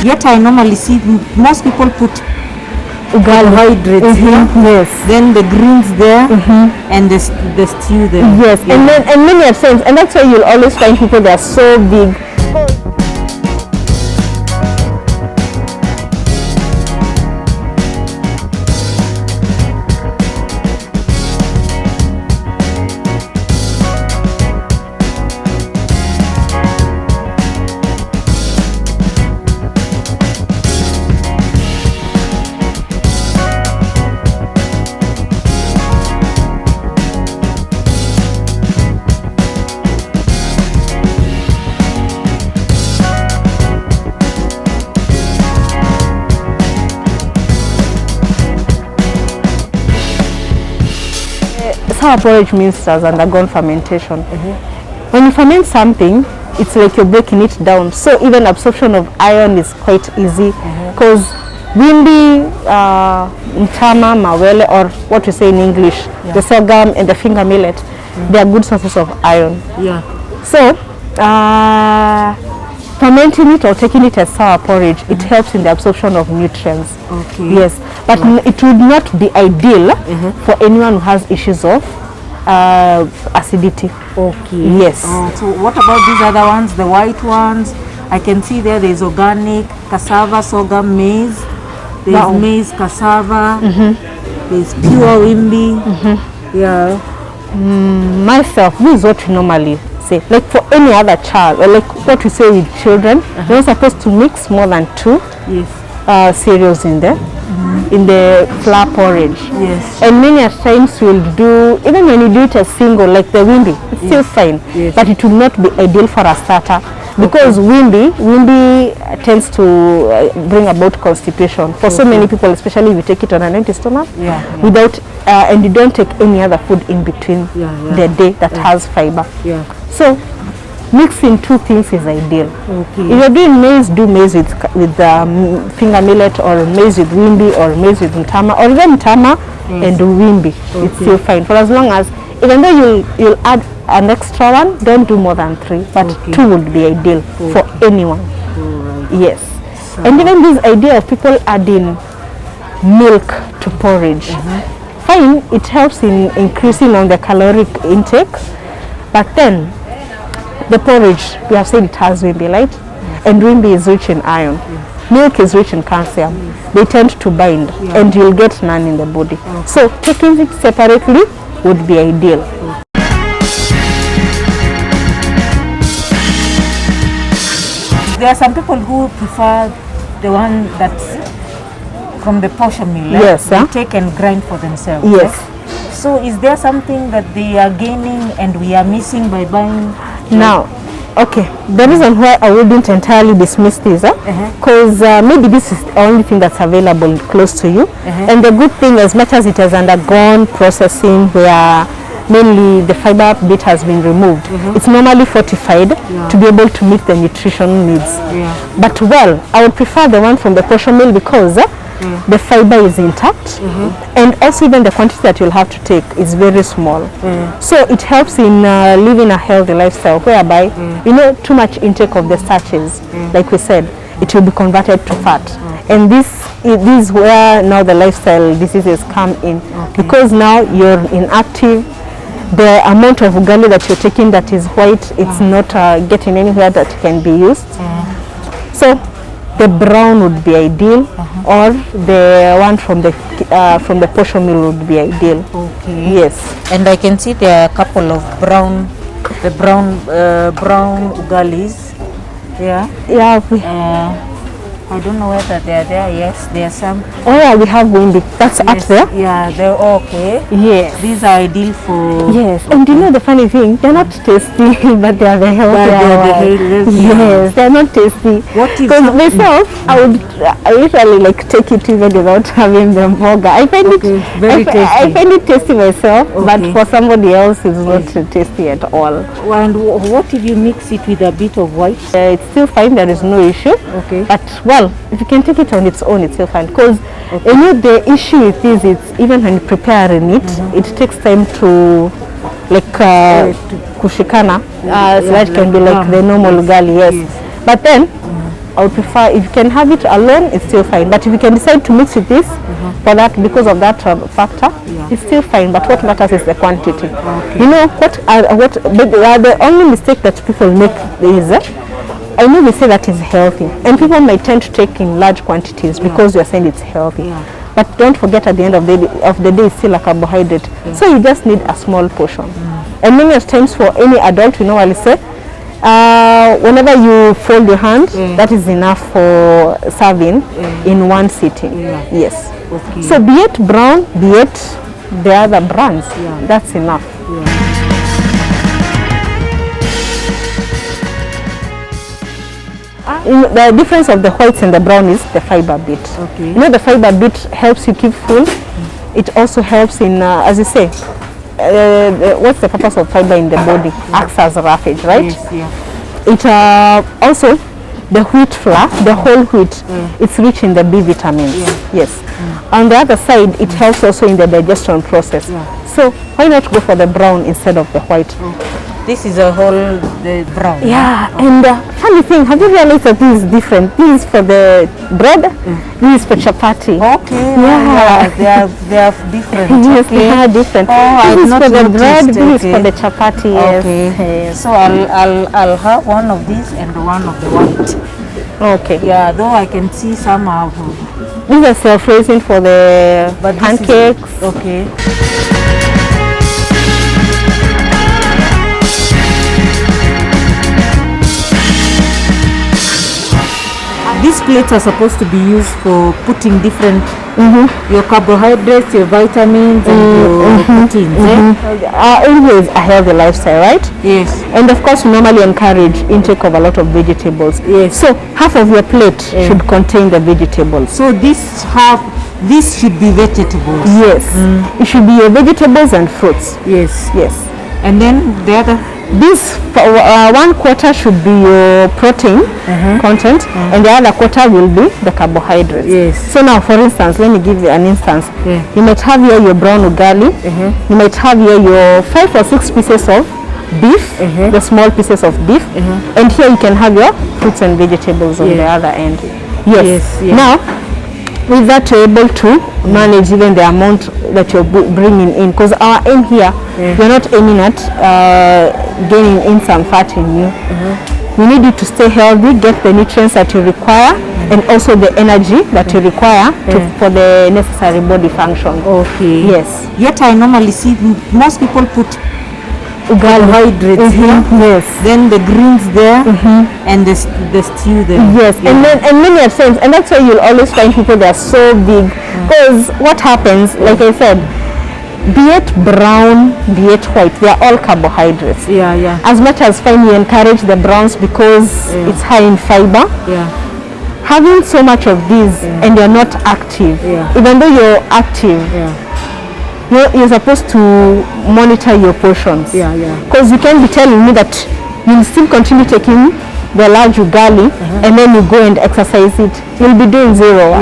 Yet I normally see most people put carbohydrates here. Yes. Then the greens there and the stew there. Yes. And many are saying, and that's why you'll always find people that are so big. Sour porridge means it has undergone fermentation. When you ferment something, it's like you're breaking it down. So even absorption of iron is quite easy because wimbi, mtama, mawele, or what we say in English, the sorghum and the finger millet, they are good sources of iron. So fermenting it or taking it as sour porridge, it helps in the absorption of nutrients. Yes, but it would not be ideal for anyone who has issues of acidity. Yes. So what about these other ones, the white ones? I can see there's organic, cassava, sorghum, maize. There's maize, cassava. There's pure wimbi. Myself, this is what we normally say. Like for any other child, or like what we say with children, you're not supposed to mix more than 2 cereals in there. In the flour porridge. And many times we'll do, even when you do it as single, like the wimbi, it's still fine, but it will not be ideal for a starter because wimbi tends to bring about constipation for so many people, especially if you take it on an empty stomach without and you don't take any other food in between the day that has fiber. So mixing 2 things is ideal. If you're doing maize, do maize with finger millet, or maize with wimbi, or maize with mtama, or even mtama and wimbi. It's still fine for as long as, even though you'll add an extra one, don't do more than 3, but 2 would be ideal for anyone. Yes. So, and even this idea of people adding milk to porridge, fine, it helps in increasing on the caloric intake, but then the porridge, we have said it has wimbi, right? And wimbi is rich in iron. Milk is rich in calcium. They tend to bind, and you'll get none in the body. So taking it separately would be ideal. There are some people who prefer the one that's from the portion mill. They take and grind for themselves. So is there something that they are gaining and we are missing by buying? Now, the reason why I wouldn't entirely dismiss this, because maybe this is the only thing that's available close to you. And the good thing, as much as it has undergone processing where mainly the fiber bit has been removed, it's normally fortified to be able to meet the nutrition needs. But I would prefer the one from the portion mill because the fiber is intact, and also even the quantity that you'll have to take is very small. So it helps in living a healthy lifestyle whereby, too much intake of the starches, like we said, it will be converted to fat. And this is where now the lifestyle diseases come in, because now you're inactive. The amount of ugali that you're taking that is white, it's not getting anywhere that can be used. So the brown would be ideal, or the one from the portion mill would be ideal. Yes. And I can see there are a couple of brown ugalis. I don't know whether they are there. Yes, there are some. We have wimbi. That's up there. They're okay. Yes. These are ideal for. Yes. And you know the funny thing, they're not tasty, but they are the healthy. Yes, they're not tasty. Because myself, I usually like take it even without having them burger. I find it very tasty. I find it tasty myself, but for somebody else, it's not tasty at all. And what if you mix it with a bit of white? It's still fine. There is no issue. But if you can take it on its own, it's still fine. Because the issue with this is even when preparing it, it takes time to kushikana. So that can be like the normal ugali, yes. But then I would prefer, if you can have it alone, it's still fine. But if you can decide to mix with this, for that, because of that factor, it's still fine. But what matters is the quantity. Okay. You know the only mistake that people make is, I know we say that is healthy, and people might tend to take in large quantities because you're saying it's healthy. But don't forget, at the end of the day, it's still a carbohydrate. So you just need a small portion. And many times for any adult, we normally say, whenever you fold your hand, that is enough for serving in one sitting. Yes. Okay. So be it brown, be it the other brands, that's enough. The difference of the whites and the brown is the fiber bit. Okay. You know, the fiber bit helps you keep full. It also helps in, as you say, what's the purpose of fiber in the body? Acts as roughage, right? Yes, It also, the wheat flour, the whole wheat, it's rich in the B vitamins. Yes. On the other side, it helps also in the digestion process. So why not go for the brown instead of the white? This is a whole brown. Yeah, and funny thing, have you realized that this is different? This is for the bread, this is for chapati. Okay, they are different. Yes, they are different. Oh, this is for the bread, this is for the chapati. Yes. Okay. So I'll have one of these and one of the white. Okay. Yeah, though I can see some have. These are self-raising for the pancakes. Okay. These plates are supposed to be used for putting different your carbohydrates, your vitamins, and your proteins. Always a healthy lifestyle, right? Yes. And of course, we normally encourage intake of a lot of vegetables. Yes. So half of your plate should contain the vegetables. So this should be vegetables. Yes. It should be your vegetables and fruits. Yes. Yes. And then the other. This 1/4 should be your protein content, and the other quarter will be the carbohydrates. Yes. So now, for instance, let me give you an instance. You might have here your brown ugali. You might have here your 5 or 6 pieces of beef, the small pieces of beef, and here you can have your fruits and vegetables on the other end. Yes. Now, with that, you're able to manage even the amount that you're bringing in, because our aim here, we're not aiming at gaining in some fat in you. We need you to stay healthy, get the nutrients that you require, and also the energy that you require for the necessary body function. Okay. Yes. Yet I normally see most people put carbohydrates here. Yes. Then the greens there, and the stew there. Yes. And many times, and that's why you'll always find people that are so big. Because what happens, like I said, be it brown, be it white, they are all carbohydrates. As much as fine, we encourage the browns because it's high in fiber. Having so much of these and you're not active, even though you're active, you're supposed to monitor your portions. Because you can't be telling me that you'll still continue taking the large ugali and then you go and exercise it. You'll be doing zero.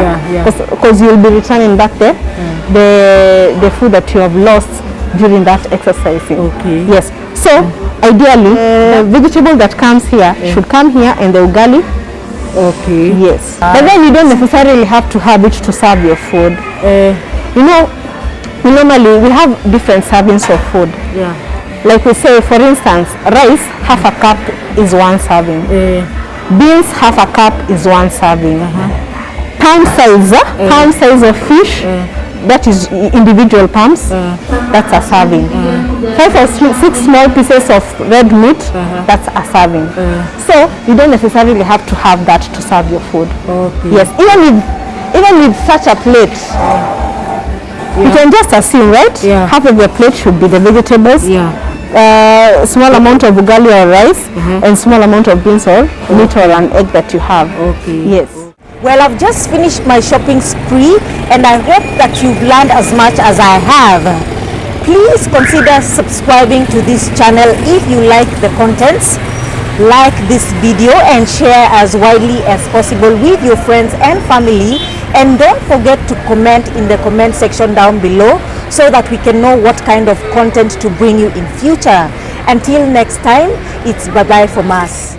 Because you'll be returning back the food that you have lost during that exercising. Okay. Yes. So ideally, vegetable that comes here should come here, and the ugali. Okay. Yes. But then you don't necessarily have to have it to serve your food. You know, we have different servings of food. Like we say, for instance, rice, half a cup is one serving. Beans, half a cup is one serving. Palm size of fish, that is individual palms, that's a serving. 5 or 6 small pieces of red meat, that's a serving. So you don't necessarily have to have that to serve your food. Yes, even with such a plate, you can just assume, right? Half of your plate should be the vegetables, small amount of ugali or rice, and small amount of beans or meat or an egg that you have. Yes. Well, I've just finished my shopping spree, and I hope that you've learned as much as I have. Please consider subscribing to this channel if you like the contents. Like this video and share as widely as possible with your friends and family. And don't forget to comment in the comment section down below so that we can know what kind of content to bring you in future. Until next time, it's bye-bye from us.